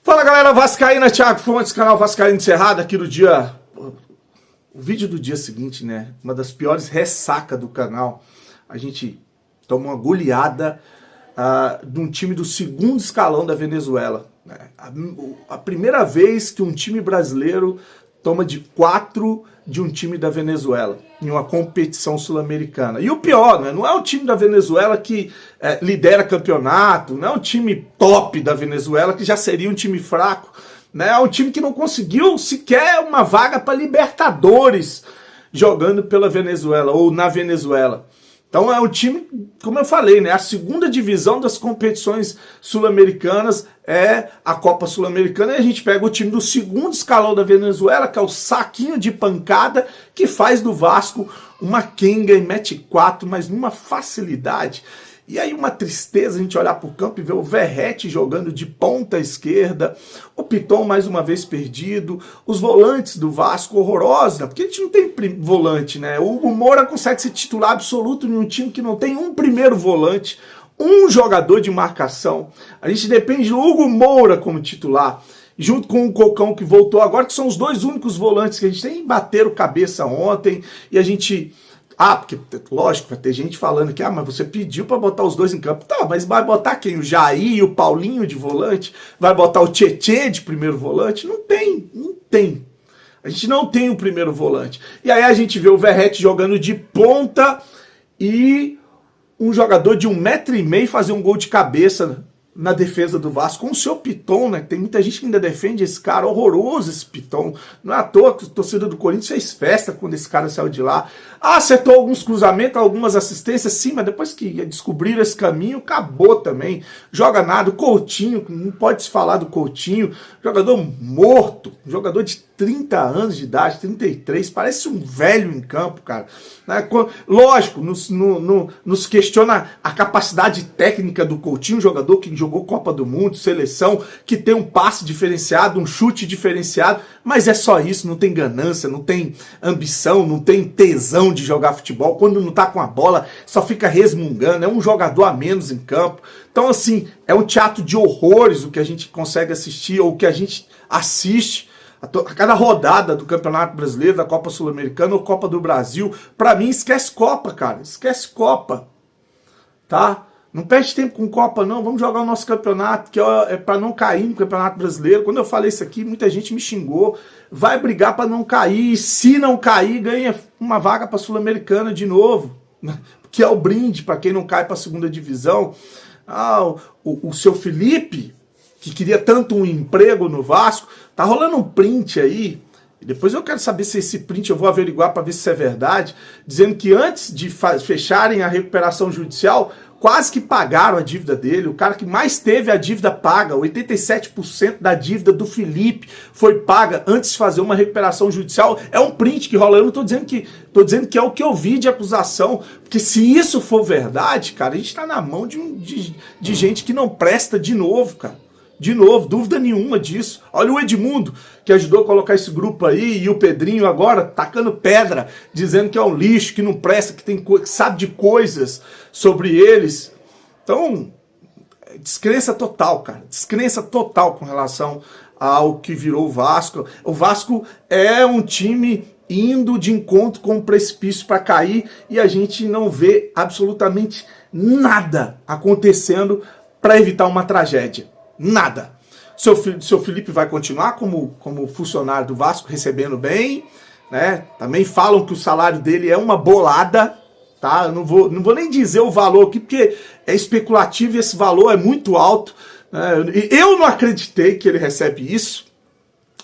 Fala galera vascaína, Thiago Fontes, canal Vascaíno Encerrado, aqui do dia... O vídeo do dia seguinte, né? Uma das piores ressacas do canal. A gente tomou uma goleada de um time do segundo escalão da Venezuela. Né? A primeira vez que um time brasileiro toma de 4 de um time da Venezuela em uma competição sul-americana. E o pior, né? Não é o time da Venezuela que lidera campeonato, não é o time top da Venezuela, que já seria um time fraco, né? É um time que não conseguiu sequer uma vaga para Libertadores jogando pela Venezuela ou na Venezuela. Então é um time, como eu falei, né? A segunda divisão das competições sul-americanas é a Copa Sul-Americana, e a gente pega o time do segundo escalão da Venezuela, que é o saquinho de pancada, que faz do Vasco uma quenga e mete 4, mas numa facilidade. E aí uma tristeza a gente olhar para o campo e ver o Verratti jogando de ponta esquerda, o Piton mais uma vez perdido, os volantes do Vasco horrorosos, né? Porque a gente não tem volante, né? O Hugo Moura consegue ser titular absoluto em um time que não tem um primeiro volante, um jogador de marcação. A gente depende do Hugo Moura como titular, junto com o Cocão que voltou agora, que são os dois únicos volantes que a gente tem. Bateram cabeça ontem e a gente... porque, lógico, vai ter gente falando que, mas você pediu para botar os dois em campo. Tá, mas vai botar quem? O Jair e o Paulinho de volante? Vai botar o Tietê de primeiro volante? Não tem, não tem. A gente não tem o primeiro volante. E aí a gente vê o Verratti jogando de ponta e um jogador de 1,5 m fazer um gol de cabeça na defesa do Vasco, com o seu Piton, né? Tem muita gente que ainda defende esse cara, horroroso esse Piton. Não é à toa que a torcida do Corinthians fez festa quando esse cara saiu de lá. Acertou alguns cruzamentos, algumas assistências, sim, mas depois que descobriram esse caminho, acabou também. Joga nada. O Coutinho, não pode se falar do Coutinho, jogador morto, jogador de 30 anos de idade, 33, parece um velho em campo, cara. Lógico, nos questiona a capacidade técnica do Coutinho, um jogador que jogou Copa do Mundo, seleção, que tem um passe diferenciado, um chute diferenciado, mas é só isso, não tem ganância, não tem ambição, não tem tesão de jogar futebol. Quando não tá com a bola, só fica resmungando, é um jogador a menos em campo. Então, assim, é um teatro de horrores o que a gente consegue assistir, ou o que a gente assiste a cada rodada do Campeonato Brasileiro, da Copa Sul-Americana ou Copa do Brasil. Pra mim, esquece Copa, cara. Esquece Copa. Tá? Não perde tempo com Copa, não. Vamos jogar o nosso campeonato, que é pra não cair no Campeonato Brasileiro. Quando eu falei isso aqui, muita gente me xingou. Vai brigar pra não cair. E se não cair, ganha uma vaga pra Sul-Americana de novo. Que é o brinde pra quem não cai pra segunda divisão. O seu Felipe, que queria tanto um emprego no Vasco, tá rolando um print aí, e depois eu quero saber se esse print eu vou averiguar para ver se isso é verdade, dizendo que antes de fecharem a recuperação judicial, quase que pagaram a dívida dele. O cara que mais teve a dívida paga, 87% da dívida do Felipe foi paga antes de fazer uma recuperação judicial. É um print que rola. Eu não tô dizendo que é o que eu vi de acusação, porque se isso for verdade, cara, a gente tá na mão de gente que não presta de novo, cara. De novo, dúvida nenhuma disso. Olha o Edmundo, que ajudou a colocar esse grupo aí, e o Pedrinho agora tacando pedra, dizendo que é um lixo, que não presta, que sabe de coisas sobre eles. Então, descrença total, cara. Descrença total com relação ao que virou o Vasco. O Vasco é um time indo de encontro com o precipício para cair, e a gente não vê absolutamente nada acontecendo para evitar uma tragédia. Nada. Seu Felipe vai continuar como funcionário do Vasco, recebendo bem, né? Também falam que o salário dele é uma bolada, tá? Eu não vou nem dizer o valor aqui, porque é especulativo e esse valor é muito alto, né? Eu não acreditei que ele recebe isso,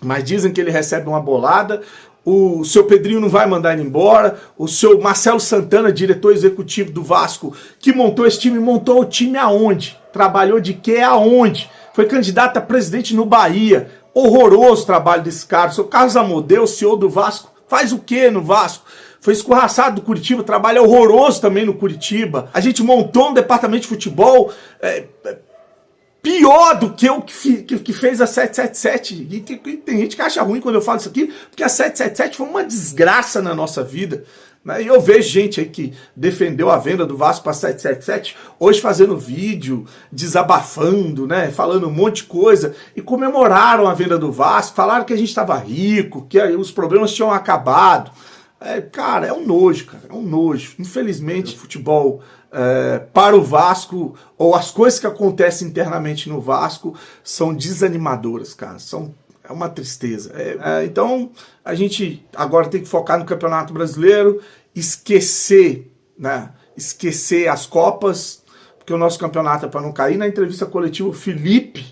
mas dizem que ele recebe uma bolada. O seu Pedrinho não vai mandar ele embora. O seu Marcelo Santana, diretor executivo do Vasco, que montou esse time, montou o time aonde? Trabalhou de quê? Aonde? Foi candidato a presidente no Bahia. Horroroso o trabalho desse cara. O seu Carlos Amodeu, CEO do Vasco, faz o quê no Vasco? Foi escorraçado do Curitiba, trabalha horroroso também no Curitiba. A gente montou um departamento de futebol pior do que o que fez a 777. E tem gente que acha ruim quando eu falo isso aqui, porque a 777 foi uma desgraça na nossa vida. E eu vejo gente aí que defendeu a venda do Vasco para 777, hoje fazendo vídeo, desabafando, né, falando um monte de coisa, e comemoraram a venda do Vasco, falaram que a gente estava rico, que os problemas tinham acabado. Cara, é um nojo, cara, é um nojo. Infelizmente, o futebol para o Vasco, ou as coisas que acontecem internamente no Vasco, são desanimadoras, cara, é uma tristeza. Então, a gente agora tem que focar no Campeonato Brasileiro, esquecer, né, esquecer as Copas, porque o nosso campeonato é para não cair. Na entrevista coletiva, o Felipe...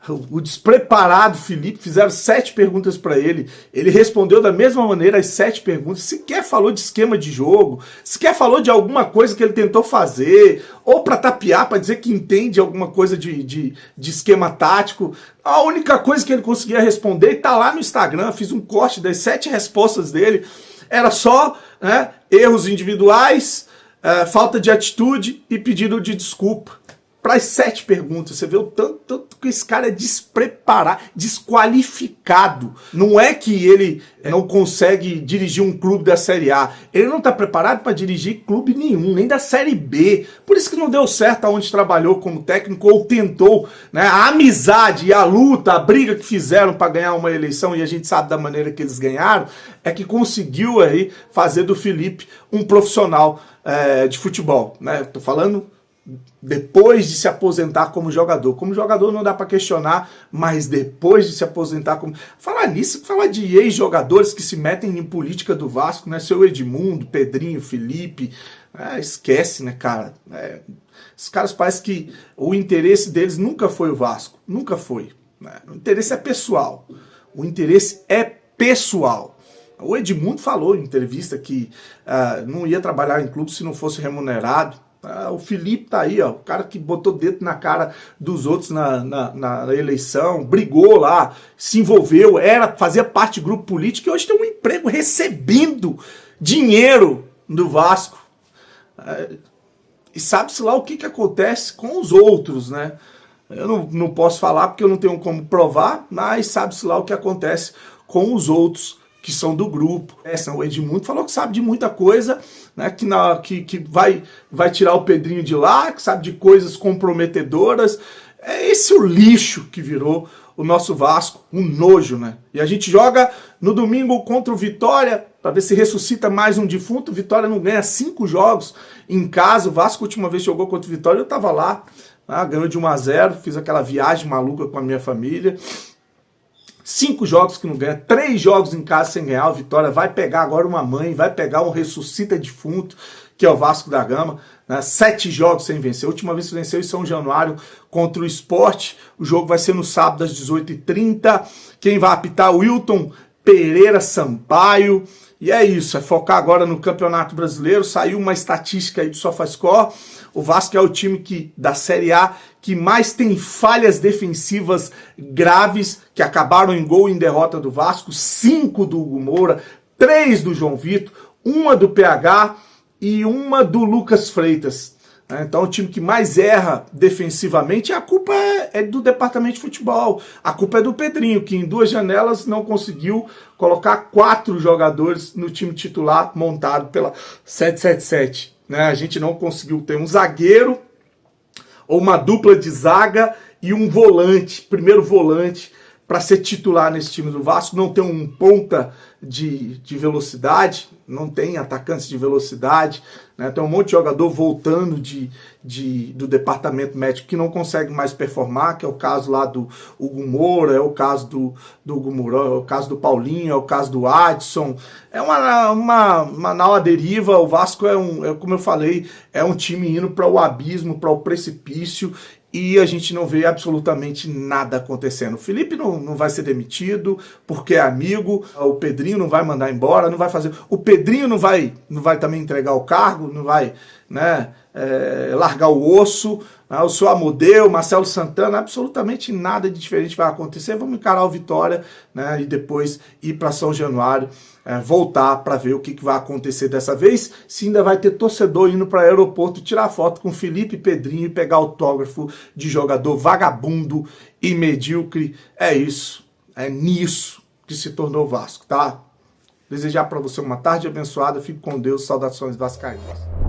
O despreparado Felipe, fizeram 7 perguntas para ele, ele respondeu da mesma maneira as 7 perguntas, sequer falou de esquema de jogo, sequer falou de alguma coisa que ele tentou fazer, ou para tapear, para dizer que entende alguma coisa de esquema tático. A única coisa que ele conseguia responder, e tá lá no Instagram, fiz um corte das 7 respostas dele, era só, né, erros individuais, falta de atitude e pedido de desculpa. Para as 7 perguntas, você vê o tanto que esse cara é despreparado, desqualificado. Não é que ele não consegue dirigir um clube da Série A. Ele não está preparado para dirigir clube nenhum, nem da Série B. Por isso que não deu certo aonde trabalhou como técnico ou tentou, né? A amizade e a luta, a briga que fizeram para ganhar uma eleição, e a gente sabe da maneira que eles ganharam, é que conseguiu aí fazer do Felipe um profissional de futebol, né? Tô falando depois de se aposentar como jogador. Como jogador não dá para questionar, mas depois de se aposentar como... Falar nisso, falar de ex-jogadores que se metem em política do Vasco, né? Seu Edmundo, Pedrinho, Felipe, esquece, né, cara? Os caras parece que o interesse deles nunca foi o Vasco, nunca foi, né? O interesse é pessoal, o interesse é pessoal. O Edmundo falou em entrevista que não ia trabalhar em clube se não fosse remunerado. O Felipe tá aí, ó, o cara que botou dedo na cara dos outros na eleição, brigou lá, se envolveu, fazia parte de grupo político e hoje tem um emprego recebendo dinheiro do Vasco. E sabe-se lá o que acontece com os outros, né? Eu não posso falar porque eu não tenho como provar, mas sabe-se lá o que acontece com os outros que são do grupo. O Edmundo falou que sabe de muita coisa, né, que vai tirar o Pedrinho de lá, que sabe de coisas comprometedoras. É esse o lixo que virou o nosso Vasco, um nojo, né? E a gente joga no domingo contra o Vitória, para ver se ressuscita mais um defunto. O Vitória não ganha 5 jogos em casa. O Vasco, a última vez que jogou contra o Vitória, eu tava lá, ganhou de 1-0, fiz aquela viagem maluca com a minha família. 5 jogos que não ganha, 3 jogos em casa sem ganhar. O Vitória vai pegar agora uma mãe, vai pegar um ressuscita defunto, que é o Vasco da Gama, né? 7 jogos sem vencer. A última vez que venceu em São Januário contra o Sport. O jogo vai ser no sábado às 18h30. Quem vai apitar? O Wilton Pereira Sampaio. E é isso, é focar agora no Campeonato Brasileiro. Saiu uma estatística aí do SofaScore. O Vasco é o time da Série A que mais tem falhas defensivas graves, que acabaram em gol e em derrota do Vasco. 5 do Hugo Moura, 3 do João Vitor, 1 do PH e 1 do Lucas Freitas. Então o time que mais erra defensivamente, a culpa é do departamento de futebol. A culpa é do Pedrinho, que em 2 janelas não conseguiu colocar 4 jogadores no time titular montado pela 777. A gente não conseguiu ter um zagueiro ou uma dupla de zaga e um volante, primeiro volante, para ser titular nesse time do Vasco. Não tem um ponta de velocidade, não tem atacantes de velocidade, né? Tem um monte de jogador voltando do departamento médico que não consegue mais performar, que é o caso lá do Hugo Moura, é o caso do Hugo Moura, é o caso do Paulinho, é o caso do Adson. É uma nau à deriva. O Vasco como eu falei, é um time indo para o abismo, para o precipício, e a gente não vê absolutamente nada acontecendo. O Felipe não vai ser demitido porque é amigo, o Pedrinho não vai mandar embora, não vai fazer. O Pedrinho não vai também entregar o cargo, não vai, né, largar o osso. O seu Amodeu, Marcelo Santana, absolutamente nada de diferente vai acontecer. Vamos encarar o Vitória, né, e depois ir para São Januário, voltar para ver o que vai acontecer dessa vez. Se ainda vai ter torcedor indo para o aeroporto tirar foto com Felipe e Pedrinho e pegar autógrafo de jogador vagabundo e medíocre. É isso, é nisso que se tornou o Vasco, tá? Desejar para você uma tarde abençoada. Fique com Deus. Saudações vascaínas.